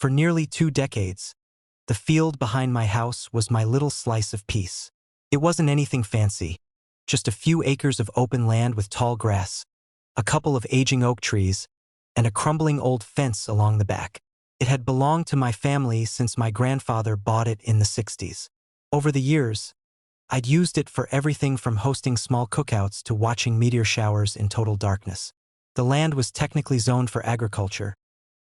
For nearly 2 decades, the field behind my house was my little slice of peace. It wasn't anything fancy, just a few acres of open land with tall grass, a couple of aging oak trees, and a crumbling old fence along the back. It had belonged to my family since my grandfather bought it in the 60s. Over the years, I'd used it for everything from hosting small cookouts to watching meteor showers in total darkness. The land was technically zoned for agriculture,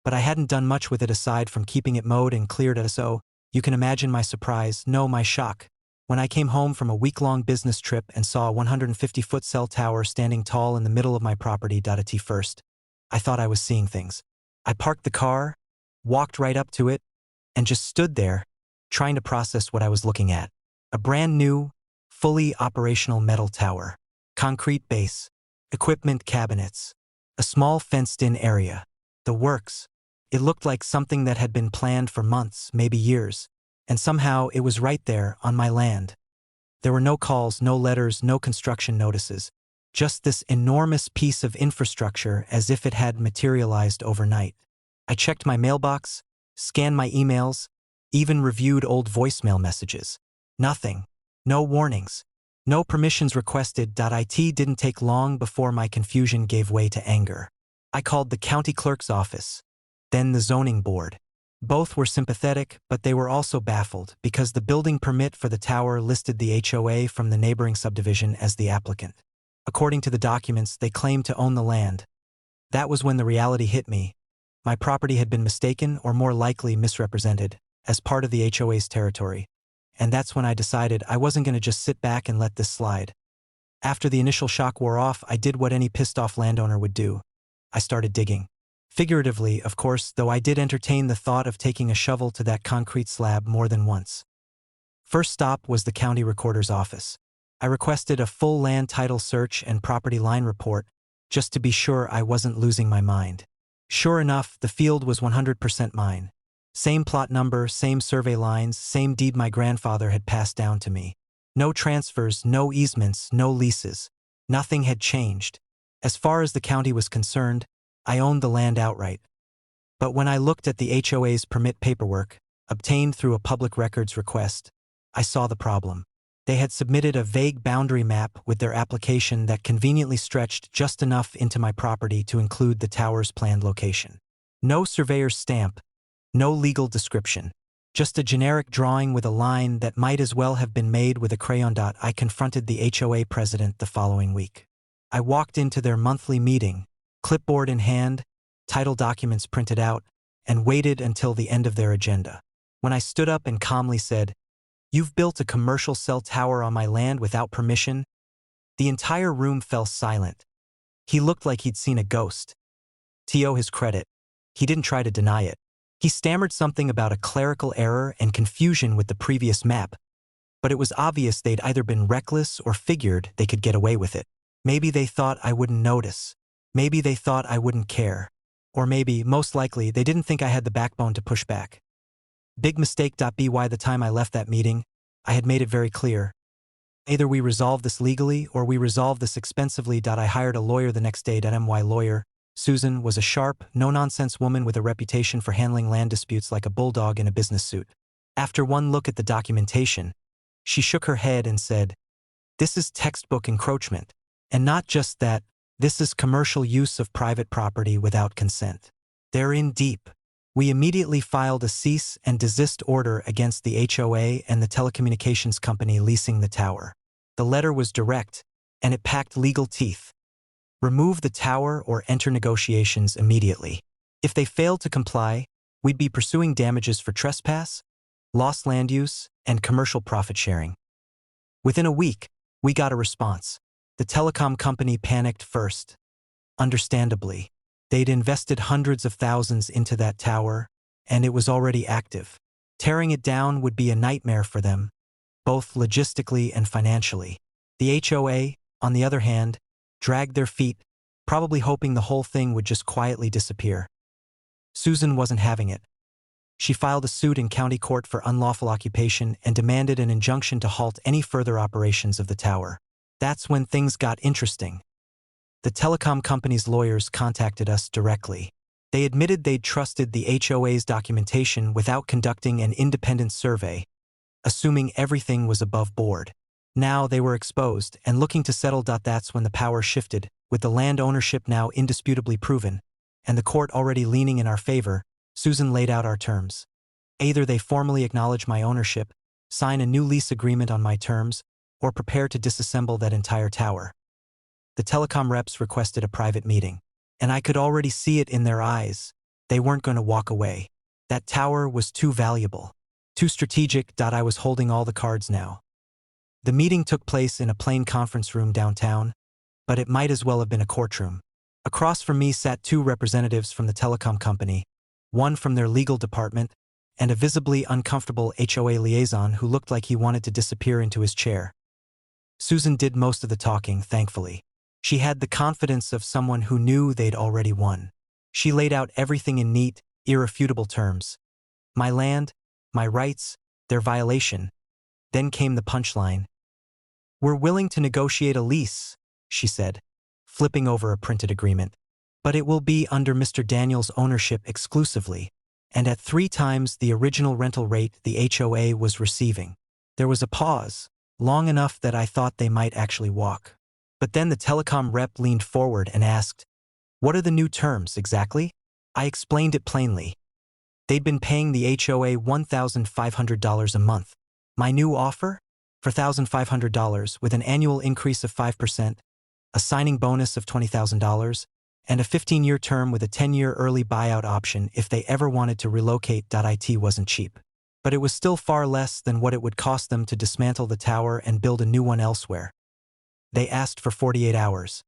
but I hadn't done much with it aside from keeping it mowed and cleared, so you can imagine my surprise, no, my shock, when I came home from a week-long business trip and saw a 150-foot cell tower standing tall in the middle of my property. At first, I thought I was seeing things. I parked the car, walked right up to it, and just stood there, trying to process what I was looking at. A brand new, fully operational metal tower, concrete base, equipment cabinets, a small fenced-in area. The works. It looked like something that had been planned for months, maybe years, and somehow it was right there on my land. There were no calls, no letters, no construction notices, just this enormous piece of infrastructure as if it had materialized overnight. I checked my mailbox, scanned my emails, even reviewed old voicemail messages. Nothing. No warnings. No permissions requested. It didn't take long before my confusion gave way to anger. I called the county clerk's office, then the zoning board. Both were sympathetic, but they were also baffled because the building permit for the tower listed the HOA from the neighboring subdivision as the applicant. According to the documents, they claimed to own the land. That was when the reality hit me. My property had been mistaken, or more likely misrepresented, as part of the HOA's territory. And that's when I decided I wasn't going to just sit back and let this slide. After the initial shock wore off, I did what any pissed-off landowner would do. I started digging. Figuratively, of course, though I did entertain the thought of taking a shovel to that concrete slab more than once. First stop was the county recorder's office. I requested a full land title search and property line report, just to be sure I wasn't losing my mind. Sure enough, the field was 100% mine. Same plot number, same survey lines, same deed my grandfather had passed down to me. No transfers, no easements, no leases. Nothing had changed. As far as the county was concerned, I owned the land outright. But when I looked at the HOA's permit paperwork, obtained through a public records request, I saw the problem. They had submitted a vague boundary map with their application that conveniently stretched just enough into my property to include the tower's planned location. No surveyor's stamp, no legal description, just a generic drawing with a line that might as well have been made with a crayon. I confronted the HOA president the following week. I walked into their monthly meeting, clipboard in hand, title documents printed out, and waited until the end of their agenda. When I stood up and calmly said, "You've built a commercial cell tower on my land without permission," the entire room fell silent. He looked like he'd seen a ghost. To his credit, he didn't try to deny it. He stammered something about a clerical error and confusion with the previous map, but it was obvious they'd either been reckless or figured they could get away with it. Maybe they thought I wouldn't notice. Maybe they thought I wouldn't care. Or maybe, most likely, they didn't think I had the backbone to push back. Big mistake. By the time I left that meeting, I had made it very clear. Either we resolve this legally or we resolve this expensively. I hired a lawyer the next day. My lawyer, Susan, was a sharp, no-nonsense woman with a reputation for handling land disputes like a bulldog in a business suit. After one look at the documentation, she shook her head and said, "This is textbook encroachment. And not just that, this is commercial use of private property without consent. They're in deep." We immediately filed a cease and desist order against the HOA and the telecommunications company leasing the tower. The letter was direct, and it packed legal teeth. Remove the tower or enter negotiations immediately. If they failed to comply, we'd be pursuing damages for trespass, lost land use, and commercial profit sharing. Within a week, we got a response. The telecom company panicked first. Understandably. They'd invested hundreds of thousands into that tower, and it was already active. Tearing it down would be a nightmare for them, both logistically and financially. The HOA, on the other hand, dragged their feet, probably hoping the whole thing would just quietly disappear. Susan wasn't having it. She filed a suit in county court for unlawful occupation and demanded an injunction to halt any further operations of the tower. That's when things got interesting. The telecom company's lawyers contacted us directly. They admitted they'd trusted the HOA's documentation without conducting an independent survey, assuming everything was above board. Now they were exposed and looking to settle. That's when the power shifted, with the land ownership now indisputably proven, and the court already leaning in our favor. Susan laid out our terms. Either they formally acknowledge my ownership, sign a new lease agreement on my terms, or prepare to disassemble that entire tower. The telecom reps requested a private meeting, and I could already see it in their eyes. They weren't going to walk away. That tower was too valuable, too strategic. I was holding all the cards now. The meeting took place in a plain conference room downtown, but it might as well have been a courtroom. Across from me sat two representatives from the telecom company, one from their legal department, and a visibly uncomfortable HOA liaison who looked like he wanted to disappear into his chair. Susan did most of the talking, thankfully. She had the confidence of someone who knew they'd already won. She laid out everything in neat, irrefutable terms. My land, my rights, their violation. Then came the punchline. "We're willing to negotiate a lease," she said, flipping over a printed agreement. "But it will be under Mr. Daniels' ownership exclusively, and at 3 times the original rental rate the HOA was receiving." There was a pause, long enough that I thought they might actually walk. But then the telecom rep leaned forward and asked, "What are the new terms exactly?" I explained it plainly. They'd been paying the HOA $1,500 a month. My new offer? For $1,500 with an annual increase of 5%, a signing bonus of $20,000, and a 15-year term with a 10-year early buyout option if they ever wanted to relocate. It wasn't cheap. But it was still far less than what it would cost them to dismantle the tower and build a new one elsewhere. They asked for 48 hours.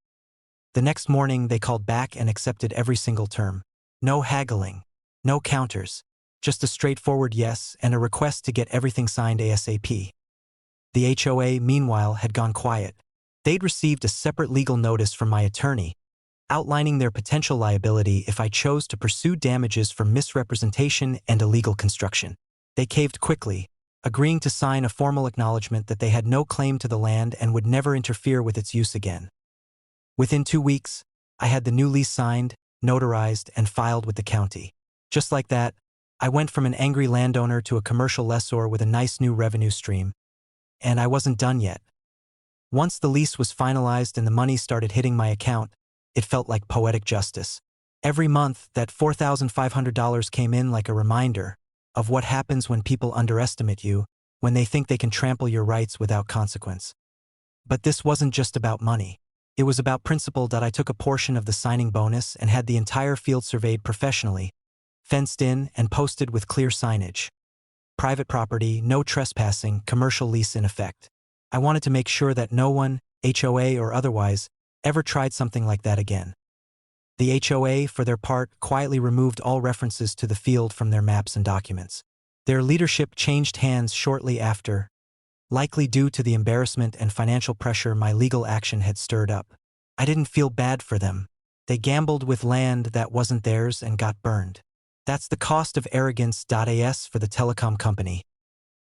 The next morning they called back and accepted every single term. No haggling, no counters, just a straightforward yes and a request to get everything signed ASAP. The HOA, meanwhile, had gone quiet. They'd received a separate legal notice from my attorney, outlining their potential liability if I chose to pursue damages for misrepresentation and illegal construction. They caved quickly, agreeing to sign a formal acknowledgement that they had no claim to the land and would never interfere with its use again. Within 2 weeks, I had the new lease signed, notarized, and filed with the county. Just like that, I went from an angry landowner to a commercial lessor with a nice new revenue stream. And I wasn't done yet. Once the lease was finalized and the money started hitting my account, it felt like poetic justice. Every month, that $4,500 came in like a reminder of what happens when people underestimate you, when they think they can trample your rights without consequence. But this wasn't just about money. It was about principle. I took a portion of the signing bonus and had the entire field surveyed professionally, fenced in and posted with clear signage. Private property, no trespassing, commercial lease in effect. I wanted to make sure that no one, HOA or otherwise, ever tried something like that again. The HOA, for their part, quietly removed all references to the field from their maps and documents. Their leadership changed hands shortly after, likely due to the embarrassment and financial pressure my legal action had stirred up. I didn't feel bad for them. They gambled with land that wasn't theirs and got burned. That's the cost of arrogance. As for the telecom company,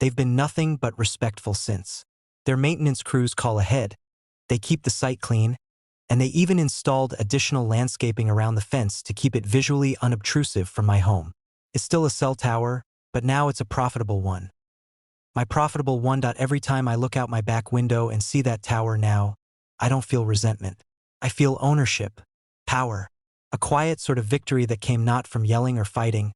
they've been nothing but respectful since. Their maintenance crews call ahead, they keep the site clean, and they even installed additional landscaping around the fence to keep it visually unobtrusive from my home. It's still a cell tower, but now it's a profitable one. My profitable one. Every time I look out my back window and see that tower now, I don't feel resentment. I feel ownership, power. A quiet sort of victory that came not from yelling or fighting,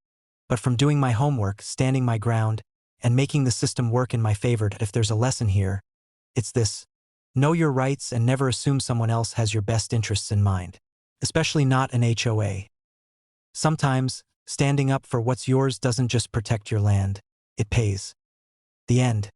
but from doing my homework, standing my ground, and making the system work in my favor. If there's a lesson here, it's this: know your rights and never assume someone else has your best interests in mind, especially not an HOA. Sometimes, standing up for what's yours doesn't just protect your land, it pays. The end.